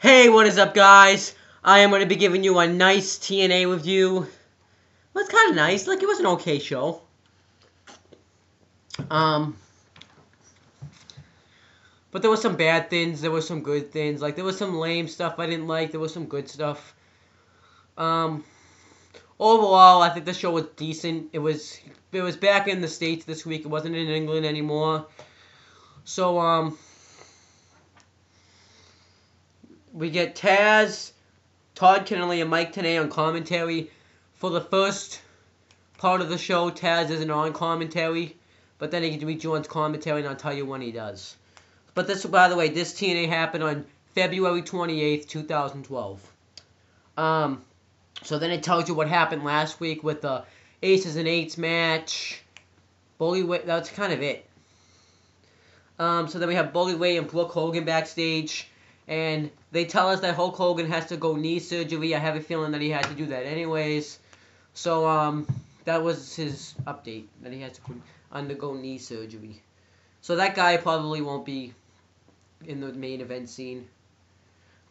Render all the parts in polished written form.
Hey, what is up, guys? I am going to be giving you a nice TNA review. Well, it's kind of nice. Like, it was an okay show. But there were some bad things. There were some good things. Like, there was some lame stuff I didn't like. There was some good stuff. Overall, I think the show was decent. It was back in the States this week. It wasn't in England anymore. So, we get Taz, Todd Kennelly, and Mike Tenay on commentary. For the first part of the show, Taz isn't on commentary, but then he rejoins commentary, and I'll tell you when he does. But this, by the way, this TNA happened on February 28th, 2012. So then it tells you what happened last week with the Aces and Eights match. That's kind of it. So then we have Bully Ray and Brooke Hogan backstage. And they tell us that Hulk Hogan has to go knee surgery. I have a feeling that he had to do that anyways. So, that was his update, that he has to undergo knee surgery. So that guy probably won't be in the main event scene.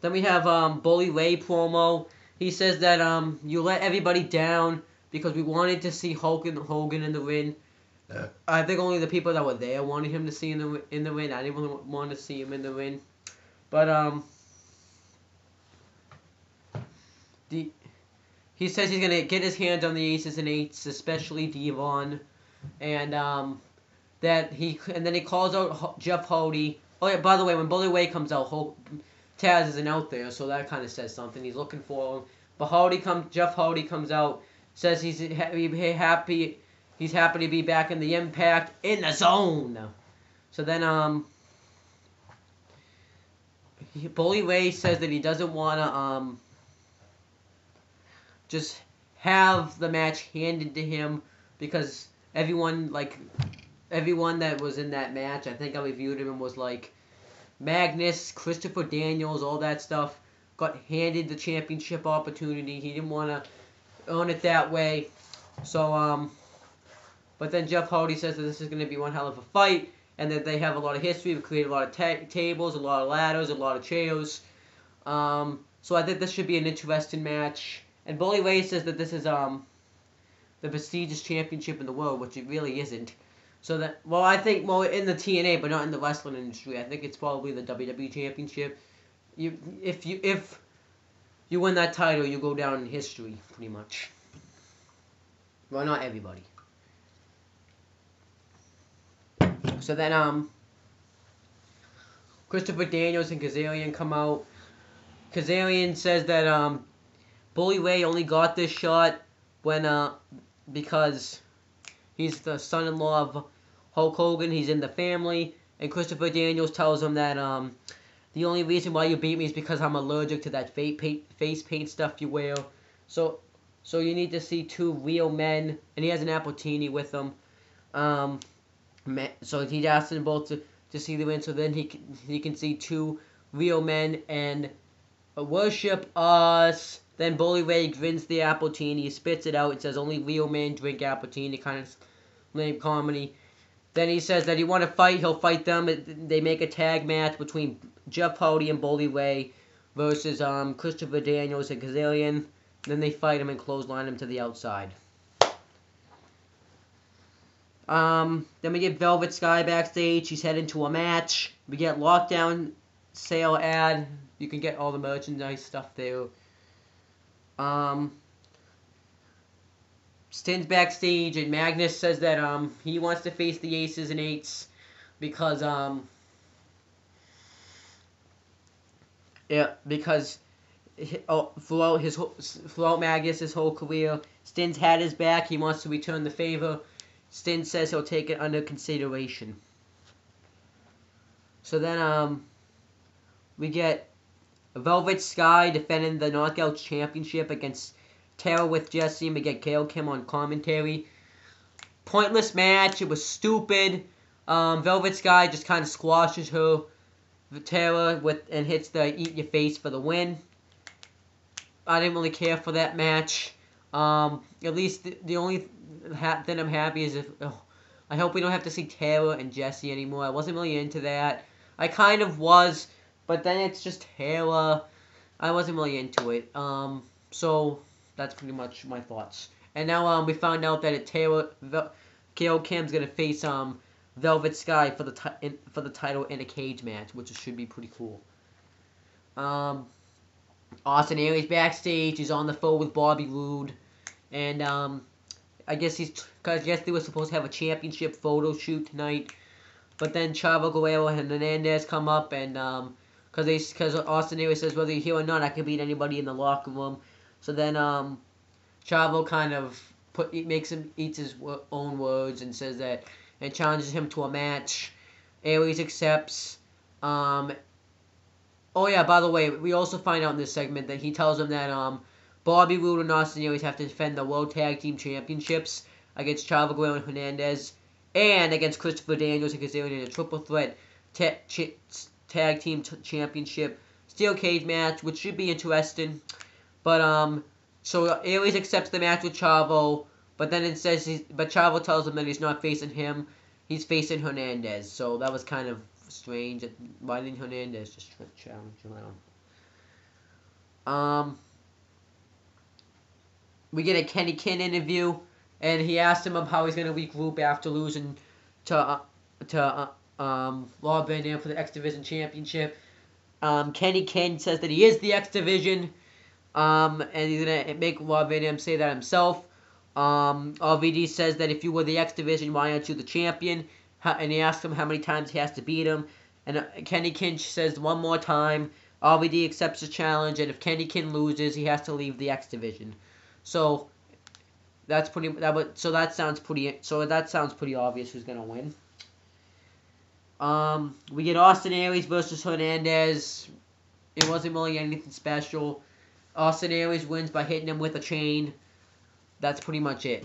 Then we have Bully Ray promo. He says that you let everybody down because we wanted to see Hulk and Hogan in the ring. I think only the people that were there wanted him to see in the ring. I didn't really want to see him in the ring. But he says he's gonna get his hands on the Aces and Eights, especially Devon, and then he calls out Jeff Hardy. Oh yeah, by the way, when Bully Ray comes out, Taz isn't out there, so that kind of says something. He's looking for him. But Jeff Hardy comes out, says he's happy to be back in the Impact in the Zone. So then Bully Ray says that he doesn't want to just have the match handed to him because everyone that was in that match, I think I reviewed him, and was like Magnus, Christopher Daniels, all that stuff, got handed the championship opportunity. He didn't want to earn it that way. So, but then Jeff Hardy says that this is going to be one hell of a fight, and that they have a lot of history. We created a lot of tables, a lot of ladders, a lot of chairs. So I think this should be an interesting match. And Bully Ray says that this is the prestigious championship in the world, which it really isn't. So that, I think in the TNA, but not in the wrestling industry. I think it's probably the WWE championship. If you win that title, you go down in history, pretty much. Well, not everybody. So then, Christopher Daniels and Kazarian come out. Kazarian says that Bully Ray only got this shot because he's the son-in-law of Hulk Hogan. He's in the family, and Christopher Daniels tells him that the only reason why you beat me is because I'm allergic to that face paint stuff you wear. So you need to see two real men, and he has an Appletini with him. So he asked them both to see the win, so then he can see two real men and worship us. Then Bully Ray grins the Appletini, spits it out, and says only real men drink Appletini, kind of lame comedy. Then he says that he want to fight, he'll fight them. They make a tag match between Jeff Hardy and Bully Ray versus Christopher Daniels and Kazarian. Then they fight him and clothesline him to the outside. Then we get Velvet Sky backstage. She's heading to a match. We get Lockdown sale ad. You can get all the merchandise stuff there. Stin's backstage, and Magnus says that he wants to face the Aces and Eights because throughout Magnus' whole career, Stin's had his back. He wants to return the favor. Stin says he'll take it under consideration. So then we get Velvet Sky defending the Knockouts Championship against Tara with Jesse, and we get Gail Kim on commentary. Pointless match. It was stupid. Velvet Sky just kind of squashes her, Tara, and hits the eat your face for the win. I didn't really care for that match. At least the only thing I'm happy is I hope we don't have to see Tara and Jesse anymore. I wasn't really into that. I kind of was, but then it's just Tara. I wasn't really into it. So that's pretty much my thoughts. And now we found out that KO Kim's gonna face Velvet Sky for for the title in a cage match, which should be pretty cool. Um, Austin Aries backstage. He's on the phone with Bobby Roode, and I guess they were supposed to have a championship photo shoot tonight, but then Chavo Guerrero and Hernandez come up and because Austin Aries says whether you're here or not, I can beat anybody in the locker room. So then Chavo kind of eats his own words and says that and challenges him to a match. Aries accepts. Oh yeah, by the way, we also find out in this segment that he tells him that Bobby Roode and Austin Aries have to defend the World Tag Team Championships against Chavo Guerrero and Hernandez, and against Christopher Daniels because they're in a triple threat tag team championship steel cage match, which should be interesting. But so Aries accepts the match with Chavo, but then it says but Chavo tells him that he's not facing him, he's facing Hernandez. So that was kind of strange. Why didn't Hernandez just challenge him? We get a Kenny King interview, and he asked him how he's gonna regroup after losing to Rob Van Dam for the X Division Championship. Kenny King says that he is the X Division, and he's gonna make Rob Van Dam say that himself. RVD says that if you were the X Division, why aren't you the champion? And he asks him how many times he has to beat him. And Kenny King says one more time. RVD accepts the challenge, and if Kenny King loses, he has to leave the X Division. So that sounds pretty obvious who's gonna win. We get Austin Aries versus Hernandez. It wasn't really anything special. Austin Aries wins by hitting him with a chain. That's pretty much it.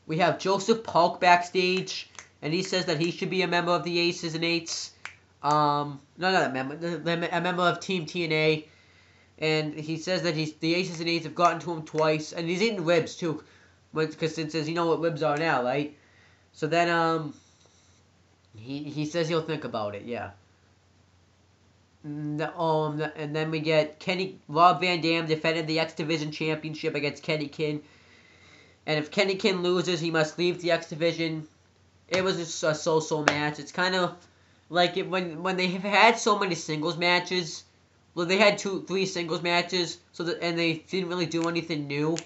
We have Joseph Polk backstage, and he says that he should be a member of the Aces and Eights. A member of Team TNA, and he says that the Aces and Eights have gotten to him twice, and he's eating ribs too, because it says you know what ribs are now, right? So then he says he'll think about it, yeah. And then we get Rob Van Dam defended the X Division Championship against Kenny King, and if Kenny King loses, he must leave the X Division. It was just a so-so match. It's kind of like when they have had so many singles matches. Well, they had 3 singles matches, and they didn't really do anything new.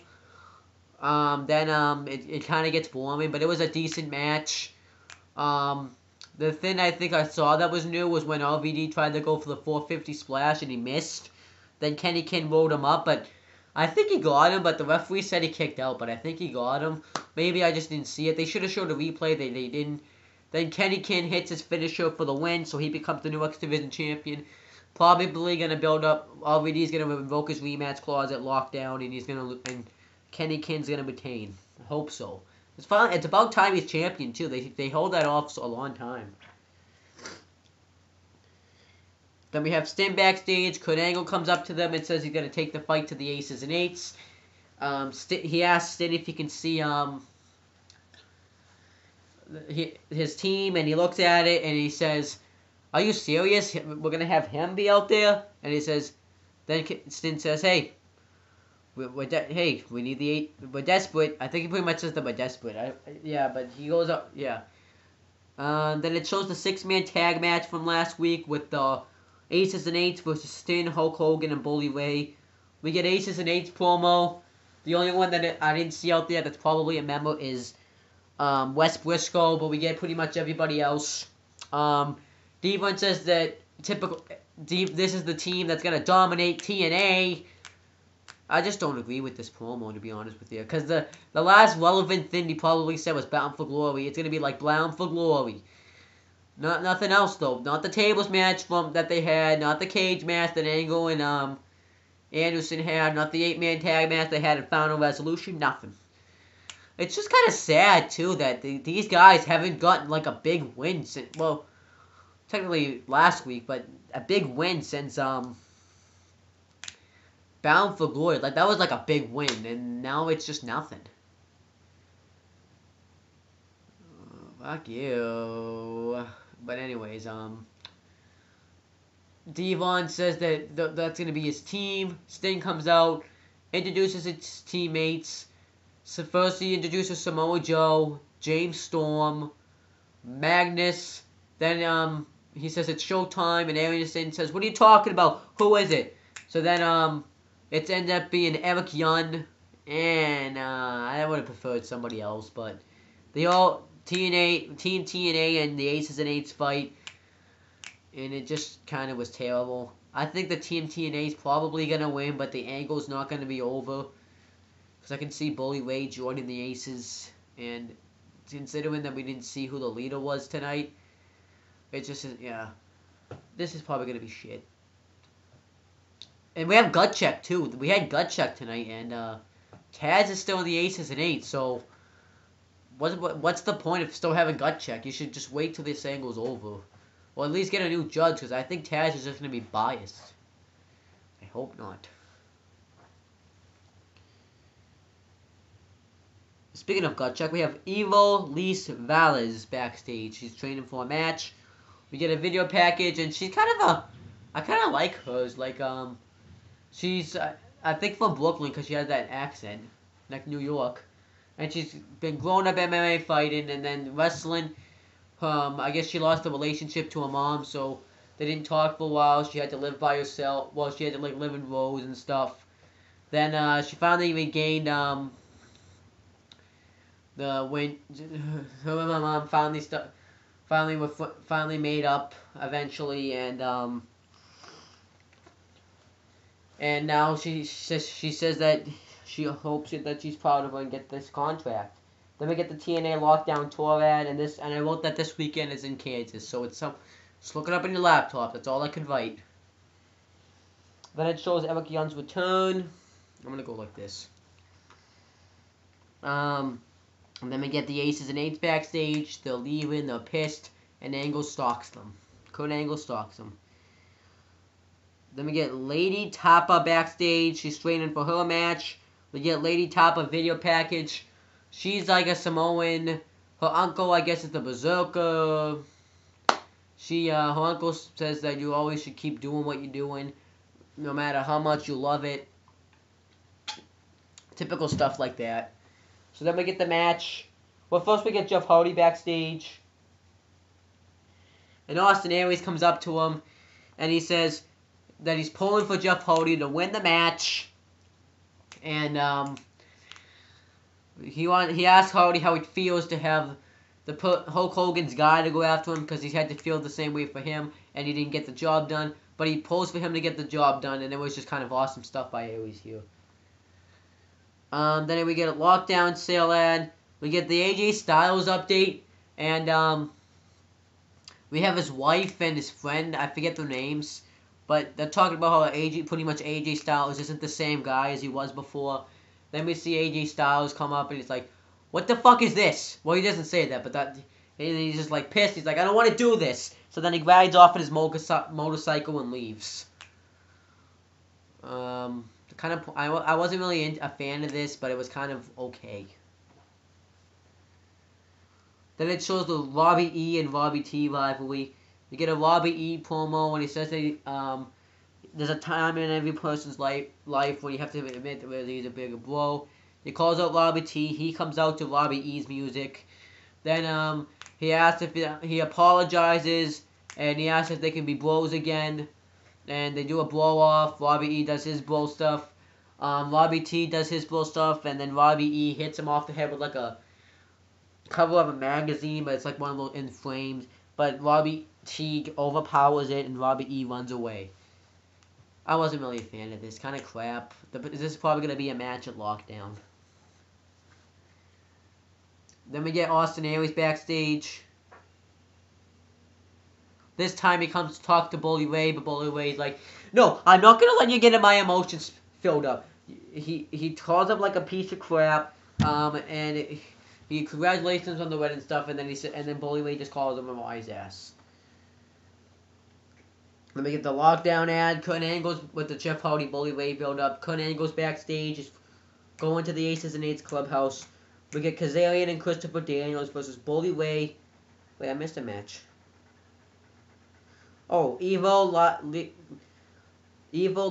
Then it kind of gets boring, but it was a decent match. The thing I think I saw that was new was when RVD tried to go for the 450 splash and he missed. Then Kenny King rolled him up, but I think he got him, but the referee said he kicked out, but I think he got him. Maybe I just didn't see it. They should have showed a replay. They didn't. Then Kenny King hits his finisher for the win, so he becomes the new X Division champion. Probably gonna build up. RVD's gonna invoke his rematch clause at Lockdown, and Kenny King's gonna retain. I hope so. It's fine. It's about time he's champion too. They hold that off for a long time. Then we have Sting backstage. Kurt Angle comes up to them and says he's gonna take the fight to the Aces and Eights. He asks Sting if he can see his team, and he looks at it and he says, "Are you serious? We're gonna have him be out there?" And he says, then Sting says, "Hey, we need the 8. We're desperate." I think he pretty much says that we're desperate. But he goes up. Yeah. Then it shows the 6-man tag match from last week with the Aces and Eights versus Sting, Hulk Hogan, and Bully Ray. We get Aces and Eights promo. The only one that I didn't see out there that's probably a member is Wes Briscoe, but we get pretty much everybody else. Devon says that this is the team that's gonna dominate TNA. I just don't agree with this promo, to be honest with you, because the last relevant thing he probably said was Bound for Glory. It's gonna be like Bound for Glory. Nothing else though. Not the tables match that they had. Not the cage match that Angle and Anderson had. Not the 8-man tag match they had in Final Resolution. Nothing. It's just kind of sad too that these guys haven't gotten like a big win since, well, technically last week, but a big win since Bound for Glory. Like that was like a big win, and now it's just nothing. Fuck you. But anyways, Devon says that that's gonna be his team. Sting comes out, introduces his teammates. So first he introduces Samoa Joe, James Storm, Magnus. Then he says it's showtime, and Anderson says, "What are you talking about? Who is it?" So then it ends up being Eric Young, and I would have preferred somebody else, but they all Team TNA and the Aces and Eights fight, and it just kind of was terrible. I think the Team TNA is probably gonna win, but the angle's not gonna be over, because I can see Bully Ray joining the Aces, and considering that we didn't see who the leader was tonight, it just yeah, this is probably gonna be shit. And we have Gut Check too. We had Gut Check tonight, and Taz is still in the Aces and Eights. So what's the point of still having Gut Check? You should just wait till this angle's over, or at least get a new judge. Because I think Taz is just gonna be biased. I hope not. Speaking of Gut Check, we have Evo Lise Valles backstage. She's training for a match. We get a video package, and she's kind of I kind of like hers. Like she's I think from Brooklyn because she has that accent, like New York, and she's been growing up MMA fighting and then wrestling. I guess she lost the relationship to her mom, so they didn't talk for a while. She had to live by herself. Well, she had to like live in rows and stuff. Then she finally regained when her and my mom finally made up eventually, and now she says that she hopes that she's proud of her and get this contract. Then we get the TNA Lockdown tour ad, and I wrote that this weekend is in Kansas, so just look it up on your laptop. That's all I could write. Then it shows Eric Young's return. I'm gonna go like this. And then we get the Aces and Eights backstage. They're leaving. They're pissed, and Angle stalks them. Kurt Angle stalks them. Then we get Lady Tapa backstage. She's training for her match. We get Lady Tapa video package. She's like a Samoan. Her uncle, I guess, is the Berserker. Her uncle says that you always should keep doing what you're doing, no matter how much you love it. Typical stuff like that. So then we get the match. Well, first we get Jeff Hardy backstage. And Austin Aries comes up to him, and he says that he's pulling for Jeff Hardy to win the match. And he asked Hardy how it feels to have Hulk Hogan's guy to go after him, because he's had to feel the same way for him, and he didn't get the job done. But he pulls for him to get the job done, and it was just kind of awesome stuff by Aries here. Then we get a Lockdown sale ad. We get the AJ Styles update, and we have his wife and his friend. I forget their names, but they're talking about how pretty much AJ Styles isn't the same guy as he was before. Then we see AJ Styles come up, and he's like, "What the fuck is this?" Well, he doesn't say that, but he's just like pissed. He's like, "I don't want to do this." So then he rides off on his motorcycle and leaves. I wasn't really a fan of this, but it was kind of okay. Then it shows the Robbie E and Robbie T rivalry. You get a Robbie E promo, and he says that there's a time in every person's life where you have to admit that he's a bigger bro. He calls out Robbie T. He comes out to Robbie E's music. Then he asks if he apologizes, and he asks if they can be bros again. And they do a blow off. Robbie E does his bro stuff. Robbie T does his bro stuff, and then Robbie E hits him off the head with like a cover of a magazine, but it's like one of those in flames. But Robbie T overpowers it, and Robbie E runs away. I wasn't really a fan of this. Kind of crap. This is probably going to be a match at Lockdown. Then we get Austin Aries backstage. This time he comes to talk to Bully Ray, but Bully Ray's like, "No, I'm not going to let you get my emotions filled up." He calls him like a piece of crap, and he congratulates him on the wedding stuff, and then Bully Ray just calls him a wise ass. Then we get the Lockdown ad. Kurt Angle's with the Jeff Hardy Bully Ray build up. Kurt Angle's backstage, is going to the Aces and Eights clubhouse. We get Kazarian and Christopher Daniels versus Bully Ray, Wait, I missed a match. Oh, Evo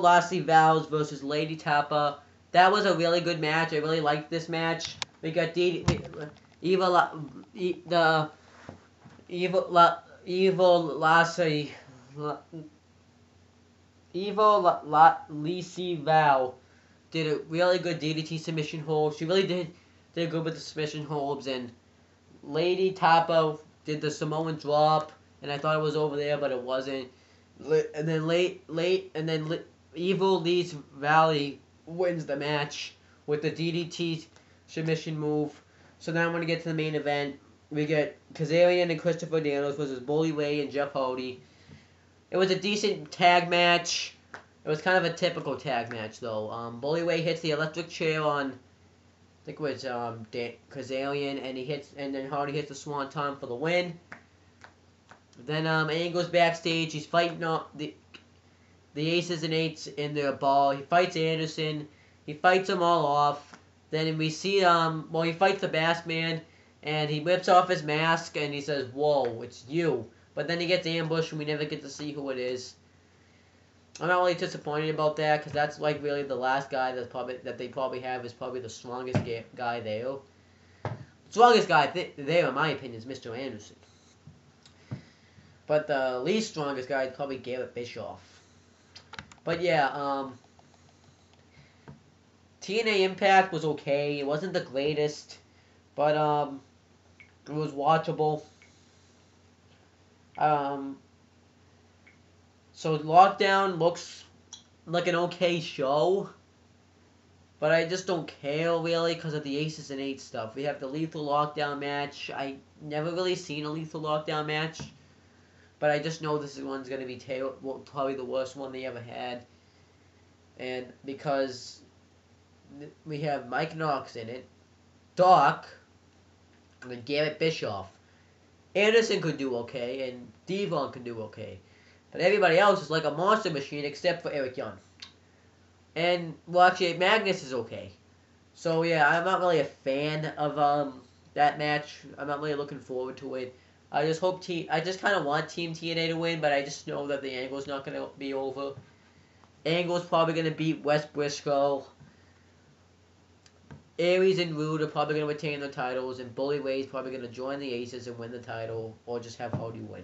Lassie Vows versus Lady Tapa. That was a really good match. I really liked this match. We got Evo La, the Evo Lassie Lisi Val did a really good DDT submission hold. She really did good with the submission holds, and Lady Tapa did the Samoan drop, and I thought it was over there, but it wasn't. And then Evil Lee's Valley wins the match with the DDT submission move. So now I'm going to get to the main event. We get Kazarian and Christopher Daniels versus Bully Ray and Jeff Hardy. It was a decent tag match. It was kind of a typical tag match, though. Bully Ray hits the electric chair on, I think it was Kazarian, and then Hardy hits the Swanton for the win. Then Angle's backstage. He's fighting the Aces and Eights in their ball. He fights Anderson. He fights them all off. Then we see he fights the Bass Man, and he whips off his mask and he says, "Whoa, it's you." But then he gets ambushed and we never get to see who it is. I'm not really disappointed about that because that's like really the last guy that they probably have is probably the strongest guy there. Strongest guy there, in my opinion, is Mr. Anderson. But the least strongest guy is probably Garrett Bischoff. But yeah, TNA Impact was okay. It wasn't the greatest, but it was watchable. So Lockdown looks like an okay show, but I just don't care really because of the Aces and Eights stuff. We have the Lethal Lockdown match. I never really seen a Lethal Lockdown match, but I just know this one's going to be probably the worst one they ever had. And because we have Mike Knox in it, Doc, and then Garrett Bischoff. Anderson could do okay, and Devon could do okay. But everybody else is like a monster machine except for Eric Young. And, well, actually, Magnus is okay. So, yeah, I'm not really a fan of that match. I'm not really looking forward to it. I just kind of want Team TNA to win, but I just know that the Angle's not going to be over. Angle's probably going to beat Wes Briscoe. Aries and Rude are probably going to retain their titles, and Bully Ray's probably going to join the Aces and win the title, or just have Hardy win.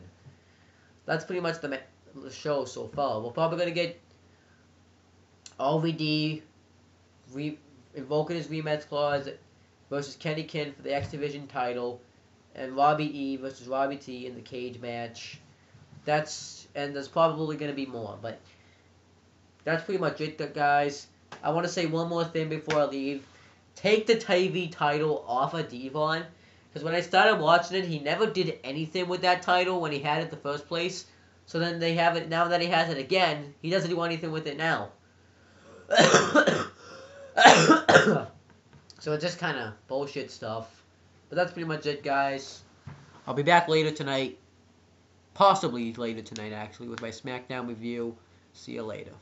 That's pretty much the show so far. We're probably going to get RVD invoking his rematch clause versus Kenny King for the X Division title, and Robbie E versus Robbie T in the cage match. And there's probably going to be more, but that's pretty much it, guys. I want to say one more thing before I leave. Take the TV title off of Devon, because when I started watching it, he never did anything with that title when he had it in the first place. So then they have it, now that he has it again, he doesn't do anything with it now. So it's just kind of bullshit stuff. But that's pretty much it, guys. I'll be back later tonight. Possibly later tonight, actually, with my SmackDown review. See you later.